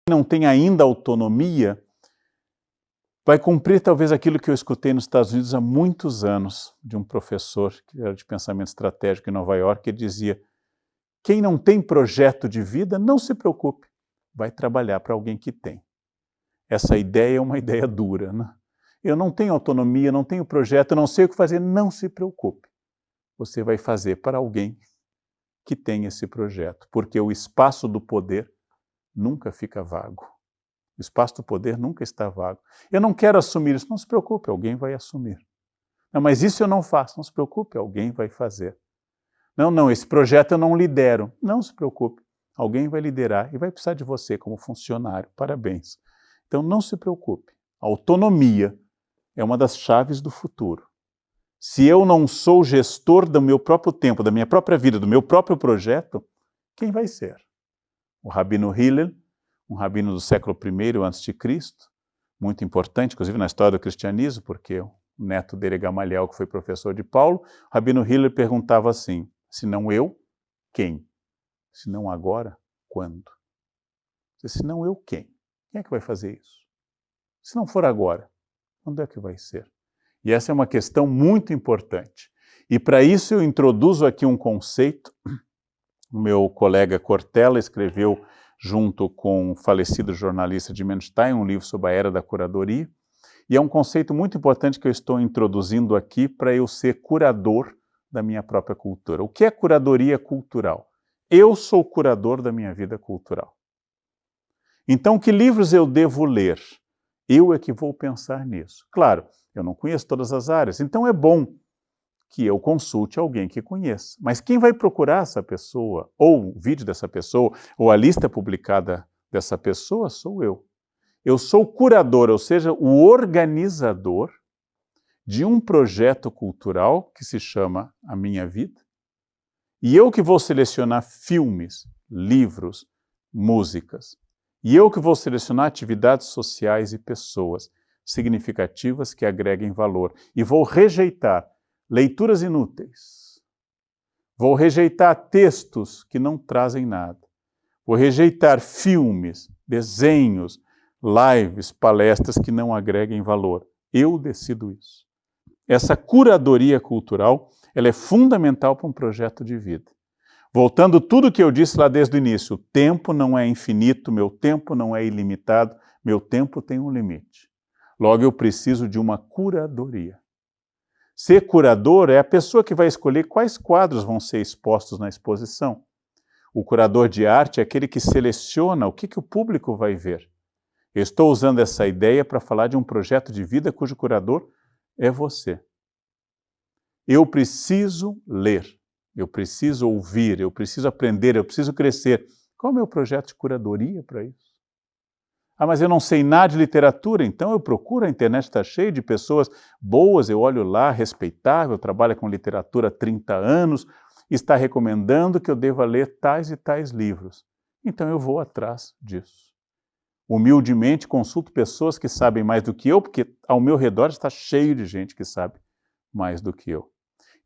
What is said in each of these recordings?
não tem ainda autonomia, vai cumprir talvez aquilo que eu escutei nos Estados Unidos há muitos anos, de um professor que era de pensamento estratégico em Nova York, que dizia: quem não tem projeto de vida, não se preocupe, vai trabalhar para alguém que tem. Essa ideia é uma ideia dura, né? Eu não tenho autonomia, não tenho projeto, não sei o que fazer, não se preocupe. Você vai fazer para alguém que tem esse projeto, porque o espaço do poder nunca fica vago. O espaço do poder nunca está vago. Eu não quero assumir isso, não se preocupe, alguém vai assumir. Não, mas isso eu não faço, não se preocupe, alguém vai fazer. Não, esse projeto eu não lidero, não se preocupe, alguém vai liderar e vai precisar de você como funcionário, parabéns. Então não se preocupe, a autonomia é uma das chaves do futuro. Se eu não sou gestor do meu próprio tempo, da minha própria vida, do meu próprio projeto, quem vai ser? O Rabino Hillel, um rabino do século I a.C., muito importante, inclusive na história do cristianismo, porque o neto dele é Gamaliel, que foi professor de Paulo, o Rabino Hillel perguntava assim: se não eu, quem? Se não agora, quando? Se não eu, quem? Quem é que vai fazer isso? Se não for agora, quando é que vai ser? E essa é uma questão muito importante. E para isso eu introduzo aqui um conceito. O meu colega Cortella escreveu, junto com o falecido jornalista Jim Stein, um livro sobre a era da curadoria. E é um conceito muito importante que eu estou introduzindo aqui para eu ser curador da minha própria cultura. O que é curadoria cultural? Eu sou curador da minha vida cultural. Então, que livros eu devo ler? Eu é que vou pensar nisso. Claro, eu não conheço todas as áreas, então é bom que eu consulte alguém que conheça. Mas quem vai procurar essa pessoa, ou o vídeo dessa pessoa, ou a lista publicada dessa pessoa, sou eu. Eu sou o curador, ou seja, o organizador de um projeto cultural que se chama A Minha Vida. E eu que vou selecionar filmes, livros, músicas. E eu que vou selecionar atividades sociais e pessoas significativas que agreguem valor. E vou rejeitar leituras inúteis. Vou rejeitar textos que não trazem nada. Vou rejeitar filmes, desenhos, lives, palestras que não agreguem valor. Eu decido isso. Essa curadoria cultural, ela é fundamental para um projeto de vida. Voltando tudo que eu disse lá desde o início, o tempo não é infinito, meu tempo não é ilimitado, meu tempo tem um limite. Logo, eu preciso de uma curadoria. Ser curador é a pessoa que vai escolher quais quadros vão ser expostos na exposição. O curador de arte é aquele que seleciona o que o público vai ver. Eu estou usando essa ideia para falar de um projeto de vida cujo curador é você. Eu preciso ler, eu preciso ouvir, eu preciso aprender, eu preciso crescer. Qual é o meu projeto de curadoria para isso? Ah, mas eu não sei nada de literatura, então eu procuro, a internet está cheia de pessoas boas, eu olho lá, respeitável, trabalha com literatura há 30 anos, está recomendando que eu deva ler tais e tais livros. Então eu vou atrás disso. Humildemente consulto pessoas que sabem mais do que eu, porque ao meu redor está cheio de gente que sabe mais do que eu.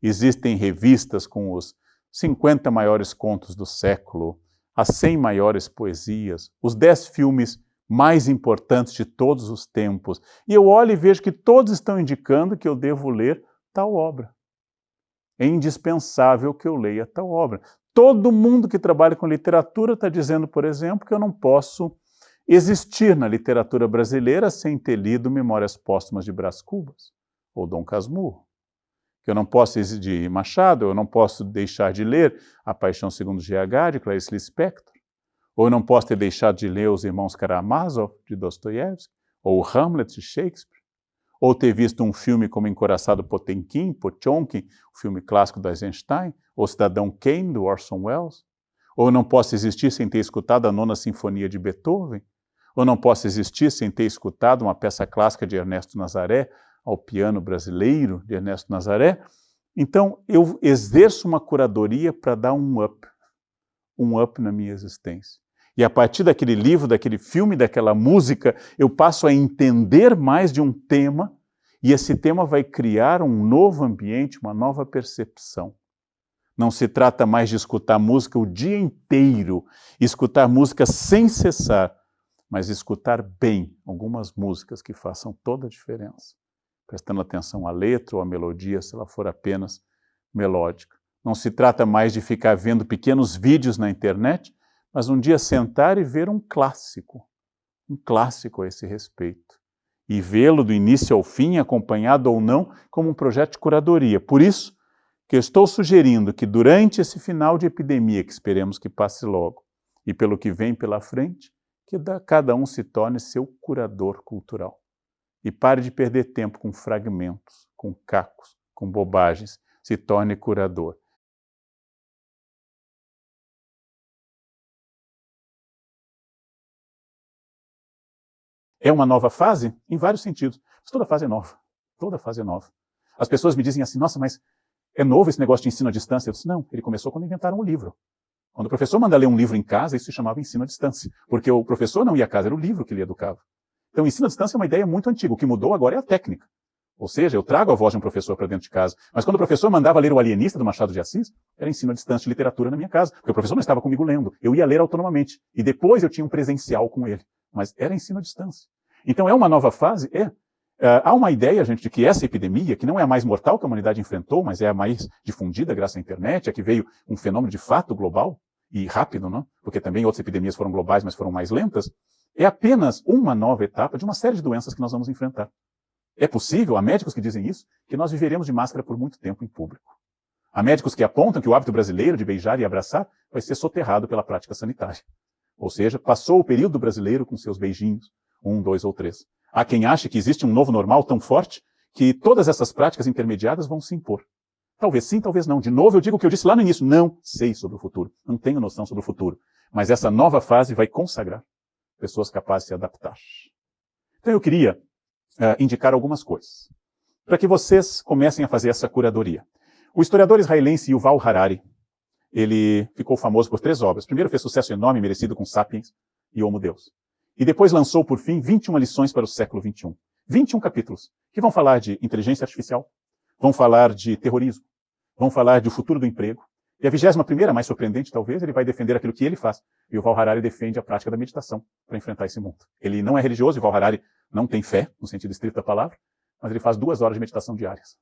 Existem revistas com os 50 maiores contos do século, as 100 maiores poesias, os 10 filmes mais importantes de todos os tempos. E eu olho e vejo que todos estão indicando que eu devo ler tal obra. É indispensável que eu leia tal obra. Todo mundo que trabalha com literatura está dizendo, por exemplo, que eu não posso existir na literatura brasileira sem ter lido Memórias Póstumas de Brás Cubas, ou Dom Casmurro. Que eu não posso de Machado, eu não posso deixar de ler A Paixão segundo GH, de Clarice Lispector. Ou eu não posso ter deixado de ler Os Irmãos Karamazov, de Dostoiévski, ou Hamlet, de Shakespeare, ou ter visto um filme como Encoraçado Potemkin, Potemkin, o filme clássico da Eisenstein, ou Cidadão Kane, do Orson Welles. Ou eu não posso existir sem ter escutado a Nona Sinfonia de Beethoven, ou não posso existir sem ter escutado uma peça clássica de Ernesto Nazaré, ao piano brasileiro de Ernesto Nazaré. Então, eu exerço uma curadoria para dar um up na minha existência. E a partir daquele livro, daquele filme, daquela música, eu passo a entender mais de um tema, e esse tema vai criar um novo ambiente, uma nova percepção. Não se trata mais de escutar música o dia inteiro, escutar música sem cessar, mas escutar bem algumas músicas que façam toda a diferença, prestando atenção à letra ou à melodia, se ela for apenas melódica. Não se trata mais de ficar vendo pequenos vídeos na internet, mas um dia sentar e ver um clássico a esse respeito, e vê-lo do início ao fim, acompanhado ou não, como um projeto de curadoria. Por isso que eu estou sugerindo que durante esse final de epidemia, que esperemos que passe logo, e pelo que vem pela frente, que cada um se torne seu curador cultural. E pare de perder tempo com fragmentos, com cacos, com bobagens. Se torne curador. É uma nova fase? Em vários sentidos. Mas toda fase é nova. Toda fase é nova. As pessoas me dizem assim, nossa, mas é novo esse negócio de ensino à distância? Eu disse, não, ele começou quando inventaram um livro. Quando o professor manda ler um livro em casa, isso se chamava ensino à distância. Porque o professor não ia à casa, era o livro que ele educava. Então, o ensino à distância é uma ideia muito antiga. O que mudou agora é a técnica. Ou seja, eu trago a voz de um professor para dentro de casa. Mas quando o professor mandava ler O Alienista, do Machado de Assis, era ensino à distância de literatura na minha casa. Porque o professor não estava comigo lendo. Eu ia ler autonomamente. E depois eu tinha um presencial com ele. Mas era ensino à distância. Então é uma nova fase? Há uma ideia, gente, de que essa epidemia, que não é a mais mortal que a humanidade enfrentou, mas é a mais difundida graças à internet, é que veio um fenômeno de fato global, e rápido, não? Porque também outras epidemias foram globais, mas foram mais lentas, é apenas uma nova etapa de uma série de doenças que nós vamos enfrentar. É possível, há médicos que dizem isso, que nós viveremos de máscara por muito tempo em público. Há médicos que apontam que o hábito brasileiro de beijar e abraçar vai ser soterrado pela prática sanitária. Ou seja, passou o período brasileiro com seus beijinhos, 1, 2 ou 3. Há quem ache que existe um novo normal tão forte que todas essas práticas intermediadas vão se impor. Talvez sim, talvez não. De novo, eu digo o que eu disse lá no início, não sei sobre o futuro, não tenho noção sobre o futuro. Mas essa nova fase vai consagrar pessoas capazes de se adaptar. Então eu queria indicar algumas coisas, para que vocês comecem a fazer essa curadoria. O historiador israelense Yuval Harari, ele ficou famoso por 3 obras. Primeiro fez sucesso enorme, merecido com Sapiens e Homo Deus. E depois lançou, por fim, 21 lições para o século XXI. 21 capítulos, que vão falar de inteligência artificial, vão falar de terrorismo, vão falar do futuro do emprego. E a 21ª, mais surpreendente talvez, ele vai defender aquilo que ele faz. E o Yuval Harari defende a prática da meditação para enfrentar esse mundo. Ele não é religioso, o Yuval Harari não tem fé, no sentido estrito da palavra, mas ele faz 2 horas de meditação diárias.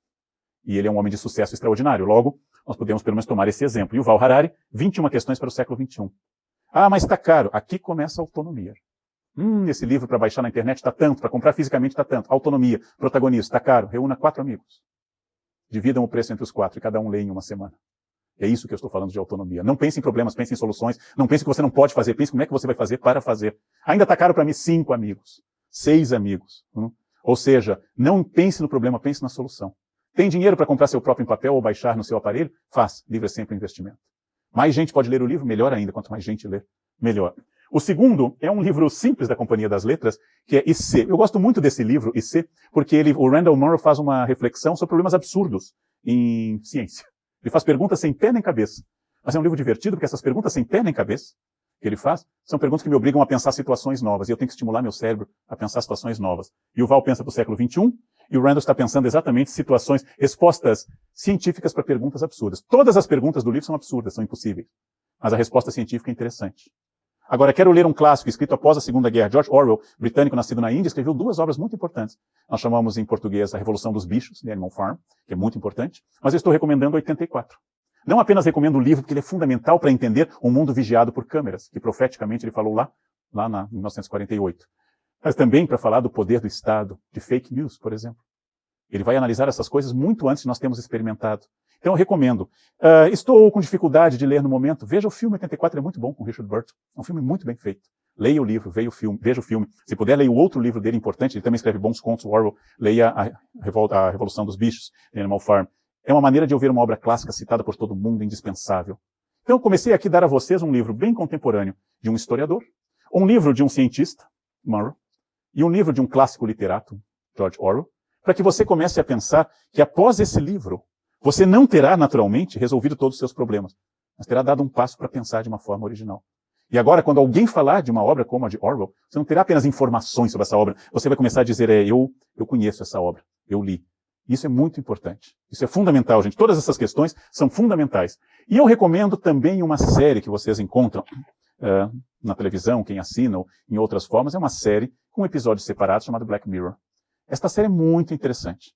E ele é um homem de sucesso extraordinário. Logo, nós podemos pelo menos tomar esse exemplo. E o Yuval Harari, 21 questões para o século XXI. Ah, mas está caro. Aqui começa a autonomia. Esse livro para baixar na internet está tanto, para comprar fisicamente está tanto. Autonomia, protagonista, está caro. Reúna 4 amigos. Dividam o preço entre os 4 e cada um lê em uma semana. É isso que eu estou falando de autonomia. Não pense em problemas, pense em soluções. Não pense que você não pode fazer, pense como é que você vai fazer para fazer. Ainda está caro para mim 5 amigos, 6 amigos. Ou seja, não pense no problema, pense na solução. Tem dinheiro para comprar seu próprio papel ou baixar no seu aparelho? Faz. Livro é sempre um investimento. Mais gente pode ler o livro? Melhor ainda. Quanto mais gente ler, melhor. O segundo é um livro simples da Companhia das Letras, que é IC. Eu gosto muito desse livro, IC, porque o Randall Munroe faz uma reflexão sobre problemas absurdos em ciência. Ele faz perguntas sem pé nem cabeça. Mas é um livro divertido, porque essas perguntas sem pé nem cabeça que ele faz são perguntas que me obrigam a pensar situações novas. E eu tenho que estimular meu cérebro a pensar situações novas. E o Val pensa para o século XXI, e o Randall está pensando exatamente situações, respostas científicas para perguntas absurdas. Todas as perguntas do livro são absurdas, são impossíveis. Mas a resposta científica é interessante. Agora, quero ler um clássico escrito após a Segunda Guerra. George Orwell, britânico nascido na Índia, escreveu 2 obras muito importantes. Nós chamamos em português A Revolução dos Bichos, The Animal Farm, que é muito importante. Mas eu estou recomendando 84. Não apenas recomendo o livro, porque ele é fundamental para entender um mundo vigiado por câmeras, que profeticamente ele falou lá em 1948. Mas também para falar do poder do Estado, de fake news, por exemplo. Ele vai analisar essas coisas muito antes de nós termos experimentado. Então eu recomendo. Estou com dificuldade de ler no momento. Veja o filme 84, é muito bom, com Richard Burton. É um filme muito bem feito. Leia o livro, veja o filme. Se puder, leia o outro livro dele importante. Ele também escreve bons contos, Orwell. Leia a Revolução dos Bichos, The Animal Farm. É uma maneira de ouvir uma obra clássica citada por todo mundo, indispensável. Então eu comecei aqui a dar a vocês um livro bem contemporâneo de um historiador, um livro de um cientista, Munroe, e um livro de um clássico literato, George Orwell, para que você comece a pensar que após esse livro, você não terá, naturalmente, resolvido todos os seus problemas, mas terá dado um passo para pensar de uma forma original. E agora, quando alguém falar de uma obra como a de Orwell, você não terá apenas informações sobre essa obra, você vai começar a dizer, eu conheço essa obra, eu li. Isso é muito importante. Isso é fundamental, gente. Todas essas questões são fundamentais. E eu recomendo também uma série que vocês encontram na televisão, quem assina, ou em outras formas, é uma série com episódios separados chamado Black Mirror. Esta série é muito interessante,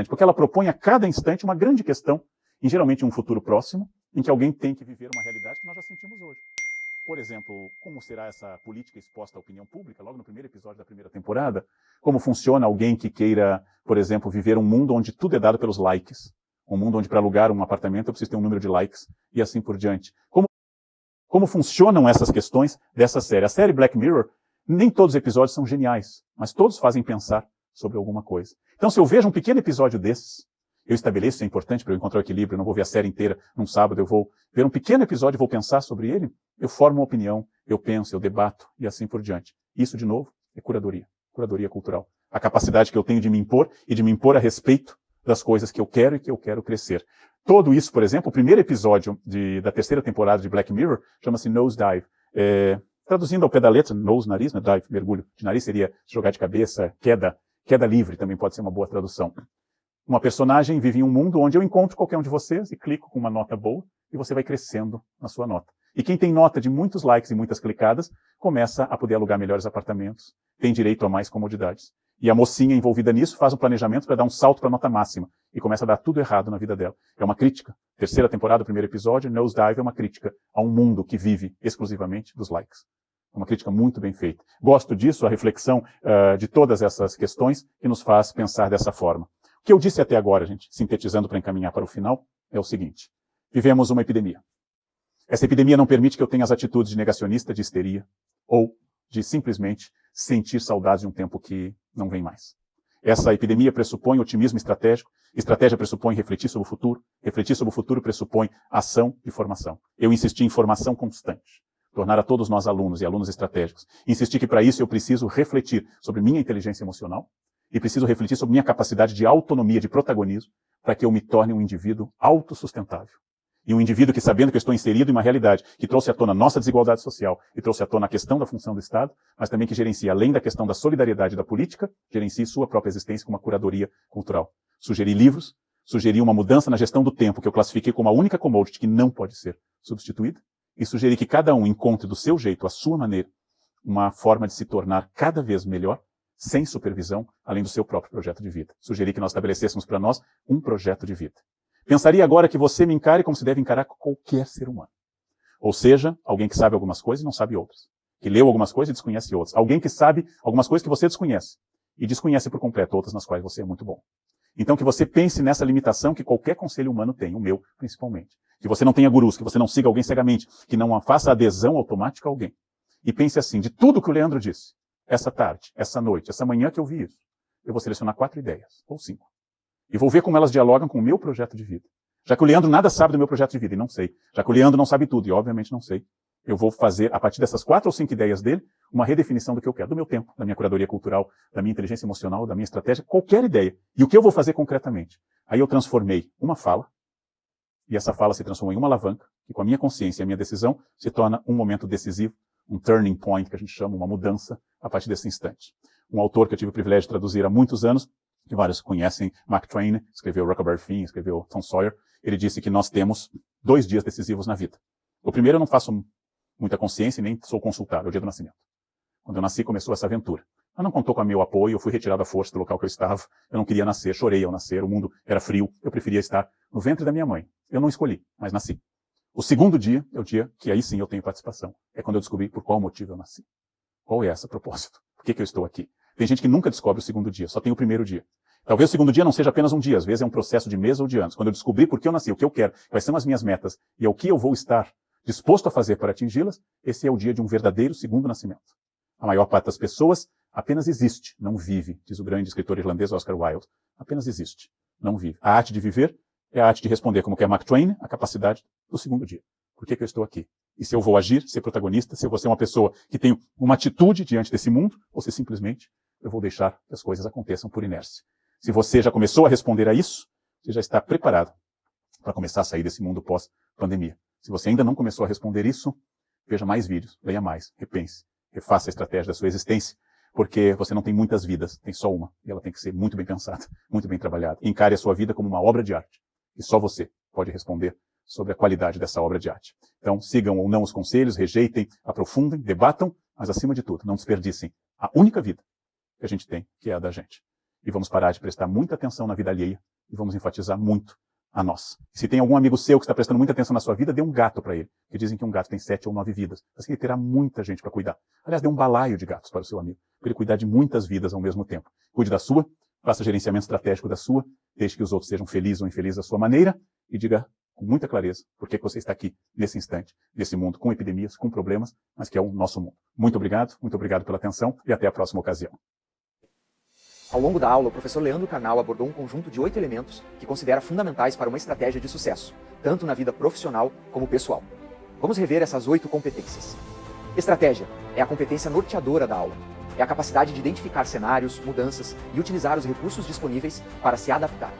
porque ela propõe a cada instante uma grande questão, em geralmente um futuro próximo, em que alguém tem que viver uma realidade que nós já sentimos hoje. Por exemplo, como será essa política exposta à opinião pública, logo no primeiro episódio da primeira temporada? Como funciona alguém que queira, por exemplo, viver um mundo onde tudo é dado pelos likes? Um mundo onde para alugar um apartamento eu preciso ter um número de likes e assim por diante. Como funcionam essas questões dessa série? A série Black Mirror, nem todos os episódios são geniais, mas todos fazem pensar sobre alguma coisa. Então, se eu vejo um pequeno episódio desses, eu estabeleço, isso é importante para eu encontrar o equilíbrio, eu não vou ver a série inteira num sábado, eu vou ver um pequeno episódio e vou pensar sobre ele, eu formo uma opinião, eu penso, eu debato e assim por diante. Isso, de novo, é curadoria cultural. A capacidade que eu tenho de me impor e de me impor a respeito das coisas que eu quero e que eu quero crescer. Todo isso, por exemplo, o primeiro episódio da terceira temporada de Black Mirror chama-se Nosedive. Traduzindo ao pé da letra, nose, nariz, né? Dive, mergulho de nariz seria jogar de cabeça, queda livre também pode ser uma boa tradução. Uma personagem vive em um mundo onde eu encontro qualquer um de vocês e clico com uma nota boa e você vai crescendo na sua nota. E quem tem nota de muitos likes e muitas clicadas começa a poder alugar melhores apartamentos, tem direito a mais comodidades. E a mocinha envolvida nisso faz um planejamento para dar um salto para a nota máxima e começa a dar tudo errado na vida dela. É uma crítica. Terceira temporada, primeiro episódio, Nosedive é uma crítica a um mundo que vive exclusivamente dos likes. É uma crítica muito bem feita. Gosto disso, a reflexão de todas essas questões que nos faz pensar dessa forma. O que eu disse até agora, gente, sintetizando para encaminhar para o final, é o seguinte. Vivemos uma epidemia. Essa epidemia não permite que eu tenha as atitudes de negacionista, de histeria, ou de simplesmente sentir saudades de um tempo que não vem mais. Essa epidemia pressupõe otimismo estratégico, estratégia pressupõe refletir sobre o futuro pressupõe ação e formação. Eu insisti em formação constante, tornar a todos nós alunos e alunos estratégicos. Insisti que para isso eu preciso refletir sobre minha inteligência emocional e preciso refletir sobre minha capacidade de autonomia, de protagonismo, para que eu me torne um indivíduo autossustentável. E um indivíduo que, sabendo que eu estou inserido em uma realidade que trouxe à tona a nossa desigualdade social e trouxe à tona a questão da função do Estado, mas também que gerencia, além da questão da solidariedade da política, gerencie sua própria existência com uma curadoria cultural. Sugeri livros, sugeri uma mudança na gestão do tempo, que eu classifiquei como a única commodity que não pode ser substituída, e sugeri que cada um encontre do seu jeito, à sua maneira, uma forma de se tornar cada vez melhor, sem supervisão, além do seu próprio projeto de vida. Sugeri que nós estabelecêssemos para nós um projeto de vida. Pensaria agora que você me encare como se deve encarar qualquer ser humano. Ou seja, alguém que sabe algumas coisas e não sabe outras. Que leu algumas coisas e desconhece outras. Alguém que sabe algumas coisas que você desconhece. E desconhece por completo outras nas quais você é muito bom. Então que você pense nessa limitação que qualquer conselho humano tem, o meu principalmente. Que você não tenha gurus, que você não siga alguém cegamente, que não faça adesão automática a alguém. E pense assim, de tudo que o Leandro disse, essa tarde, essa noite, essa manhã que eu vi isso, eu vou selecionar 4 ideias, ou 5. E vou ver como elas dialogam com o meu projeto de vida. Já que o Leandro nada sabe do meu projeto de vida, e não sei. Já que o Leandro não sabe tudo, e obviamente não sei. Eu vou fazer, a partir dessas 4 ou 5 ideias dele, uma redefinição do que eu quero, do meu tempo, da minha curadoria cultural, da minha inteligência emocional, da minha estratégia, qualquer ideia. E o que eu vou fazer concretamente? Aí eu transformei uma fala, e essa fala se transformou em uma alavanca, que com a minha consciência e a minha decisão se torna um momento decisivo, um turning point, que a gente chama, uma mudança, a partir desse instante. Um autor que eu tive o privilégio de traduzir há muitos anos, que vários conhecem, Mark Twain, escreveu Huckleberry Finn, escreveu Tom Sawyer, ele disse que nós temos 2 dias decisivos na vida. O primeiro eu não faço muita consciência e nem sou consultado, é o dia do nascimento. Quando eu nasci começou essa aventura. Mas não contou com o meu apoio, eu fui retirado à força do local que eu estava, eu não queria nascer, chorei ao nascer, o mundo era frio, eu preferia estar no ventre da minha mãe. Eu não escolhi, mas nasci. O segundo dia é o dia que aí sim eu tenho participação. É quando eu descobri por qual motivo eu nasci. Qual é esse propósito? Por que eu estou aqui? Tem gente que nunca descobre o segundo dia, só tem o primeiro dia. Talvez o segundo dia não seja apenas um dia, às vezes é um processo de meses ou de anos. Quando eu descobrir por que eu nasci, o que eu quero, quais são as minhas metas e o que eu vou estar disposto a fazer para atingi-las, esse é o dia de um verdadeiro segundo nascimento. A maior parte das pessoas apenas existe, não vive, diz o grande escritor irlandês Oscar Wilde. Apenas existe, não vive. A arte de viver é a arte de responder, como quer Mark Twain, a capacidade do segundo dia. Por que eu estou aqui? E se eu vou agir, ser protagonista, se eu vou ser uma pessoa que tem uma atitude diante desse mundo, ou se simplesmente eu vou deixar que as coisas aconteçam por inércia. Se você já começou a responder a isso, você já está preparado para começar a sair desse mundo pós-pandemia. Se você ainda não começou a responder isso, veja mais vídeos, leia mais, repense, refaça a estratégia da sua existência, porque você não tem muitas vidas, tem só uma, e ela tem que ser muito bem pensada, muito bem trabalhada. Encare a sua vida como uma obra de arte, e só você pode responder sobre a qualidade dessa obra de arte. Então, sigam ou não os conselhos, rejeitem, aprofundem, debatam, mas acima de tudo, não desperdicem a única vida que a gente tem, que é a da gente. E vamos parar de prestar muita atenção na vida alheia e vamos enfatizar muito a nós. Se tem algum amigo seu que está prestando muita atenção na sua vida, dê um gato para ele, porque dizem que um gato tem 7 ou 9 vidas. Assim, ele terá muita gente para cuidar. Aliás, dê um balaio de gatos para o seu amigo, para ele cuidar de muitas vidas ao mesmo tempo. Cuide da sua, faça gerenciamento estratégico da sua, deixe que os outros sejam felizes ou infelizes à sua maneira e diga com muita clareza por que você está aqui nesse instante, nesse mundo com epidemias, com problemas, mas que é o nosso mundo. Muito obrigado pela atenção e até a próxima ocasião. Ao longo da aula, o professor Leandro Carnal abordou um conjunto de 8 elementos que considera fundamentais para uma estratégia de sucesso, tanto na vida profissional como pessoal. Vamos rever essas 8 competências. Estratégia é a competência norteadora da aula. É a capacidade de identificar cenários, mudanças e utilizar os recursos disponíveis para se adaptar.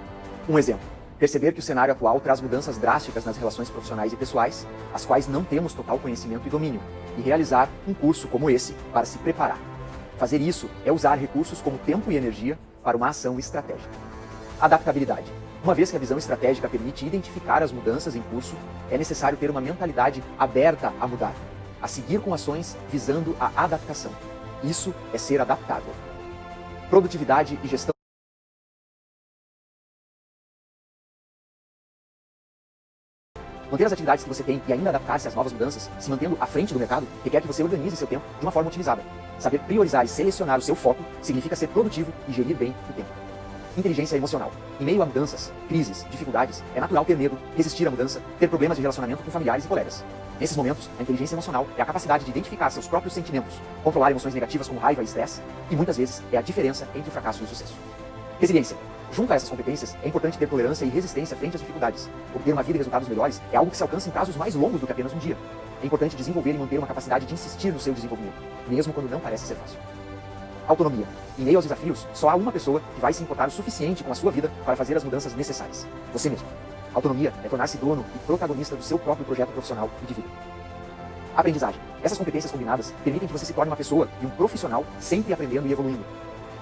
Um exemplo: perceber que o cenário atual traz mudanças drásticas nas relações profissionais e pessoais, as quais não temos total conhecimento e domínio, e realizar um curso como esse para se preparar. Fazer isso é usar recursos como tempo e energia para uma ação estratégica. Adaptabilidade. Uma vez que a visão estratégica permite identificar as mudanças em curso, é necessário ter uma mentalidade aberta a mudar, a seguir com ações visando a adaptação. Isso é ser adaptável. Produtividade e gestão. Manter as atividades que você tem e ainda adaptar-se às novas mudanças, se mantendo à frente do mercado, requer que você organize seu tempo de uma forma otimizada. Saber priorizar e selecionar o seu foco significa ser produtivo e gerir bem o tempo. Inteligência emocional. Em meio a mudanças, crises, dificuldades, é natural ter medo, resistir à mudança, ter problemas de relacionamento com familiares e colegas. Nesses momentos, a inteligência emocional é a capacidade de identificar seus próprios sentimentos, controlar emoções negativas como raiva e estresse, e muitas vezes é a diferença entre o fracasso e o sucesso. Resiliência. Junto a essas competências, é importante ter tolerância e resistência frente às dificuldades. Obter uma vida e resultados melhores é algo que se alcança em prazos mais longos do que apenas um dia. É importante desenvolver e manter uma capacidade de insistir no seu desenvolvimento, mesmo quando não parece ser fácil. Autonomia. Em meio aos desafios, só há uma pessoa que vai se importar o suficiente com a sua vida para fazer as mudanças necessárias: você mesmo. Autonomia é tornar-se dono e protagonista do seu próprio projeto profissional e de vida. Aprendizagem. Essas competências combinadas permitem que você se torne uma pessoa e um profissional sempre aprendendo e evoluindo,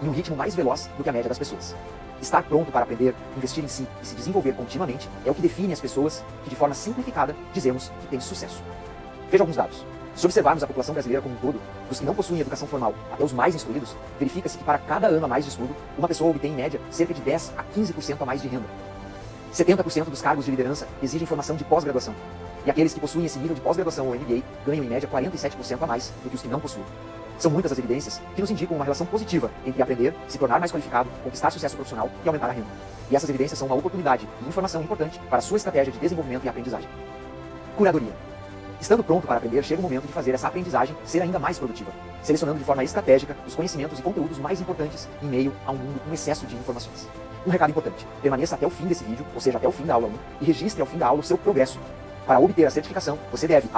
em um ritmo mais veloz do que a média das pessoas. Estar pronto para aprender, investir em si e se desenvolver continuamente é o que define as pessoas que, de forma simplificada, dizemos que têm sucesso. Veja alguns dados. Se observarmos a população brasileira como um todo, dos que não possuem educação formal até os mais instruídos, verifica-se que para cada ano a mais de estudo, uma pessoa obtém em média cerca de 10 a 15% a mais de renda. 70% dos cargos de liderança exigem formação de pós-graduação. E aqueles que possuem esse nível de pós-graduação ou MBA ganham em média 47% a mais do que os que não possuem. São muitas as evidências que nos indicam uma relação positiva entre aprender, se tornar mais qualificado, conquistar sucesso profissional e aumentar a renda. E essas evidências são uma oportunidade e informação importante para a sua estratégia de desenvolvimento e aprendizagem. Curadoria. Estando pronto para aprender, chega o momento de fazer essa aprendizagem ser ainda mais produtiva, selecionando de forma estratégica os conhecimentos e conteúdos mais importantes em meio a um mundo com excesso de informações. Um recado importante: permaneça até o fim desse vídeo, ou seja, até o fim da aula 1, e registre ao fim da aula o seu progresso. Para obter a certificação, você deve,